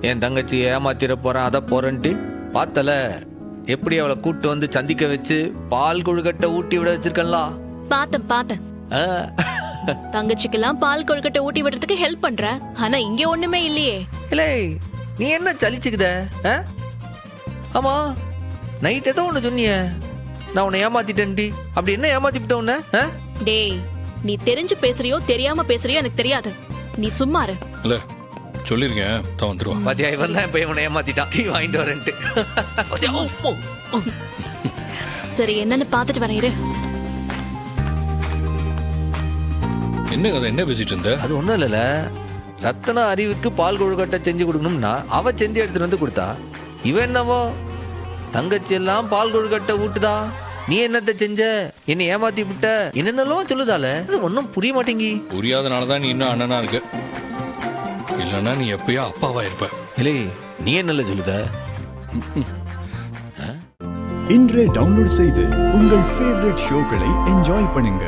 என் தங்கச்சி ஏமாத்திர போறேன் அதை போறேன்ட்டு பார்த்தல எப்படி அவளை கூட்டு வந்து சந்திக்க வச்சு பால் கொழுக்கட்டை ஊட்டி விட வச்சிருக்கலாம். பார்த்தேன் தங்கச்சிக்கெல்லாம் பால் கொழுக்கட்டை ஊட்டி விடுறதுக்கு ஹெல்ப் பண்ற. ஆனா இங்க ஒண்ணுமே இல்லையே. இல்லை நீ என்ன சலிச்சுக்குத? ஆமா நைட் ஏதோ ஒன்று சொன்னிய, நான் உன்னை ஏமாத்திட்டேன்டி. அப்படி என்ன ஏமாத்திவிட்ட உன்ன? டேய், நீ தெரிஞ்சு பேசுறியோ தெரியாம பேசுறியோ எனக்கு தெரியாது. நீ சும்மா இரு. இல்ல சொல்லிருக்கேன் தான் வந்துருவான். பாத்தியா இவன் தான் இப்ப இவனை ஏமாத்திட்டான். டீ வாங்கிட்டு வரேன்ட்டு. சரி என்னன்னு பாத்துட்டு வரேன் இரு. என்ன கதை, என்ன பேசிட்டு இருந்த? அது ஒண்ணும் இல்லல, ரத்தனா அறிவுக்கு பால் கொழுக்கட்டை செஞ்சு கொடுக்கணும்னா அவ செஞ்சு எடுத்துட்டு வந்து கொடுத்தா. இவன் என்னவோ தங்கச்சி எல்லாம் பால் கொழுக்கட்டை ஊட்டுதா, நீ என்னத்த செஞ்ச, என்ன ஏமாத்தி விட்ட, என்னென்னலாம் சொல்லுதால. அது ஒன்னும் புரிய மாட்டேங்கி. புரியாதனாலதான் நீ இன்னும் அண்ணனா இருக்க. இல்லன்னா நீ எப்பயோ அப்பாவா இருப்ப. இல்லை நீ என்னல சொல்லுத? இன்றே டவுன்லோட் செய்து உங்கள் ஃபேவரட் ஷோக்களை என்ஜாய் பண்ணுங்க.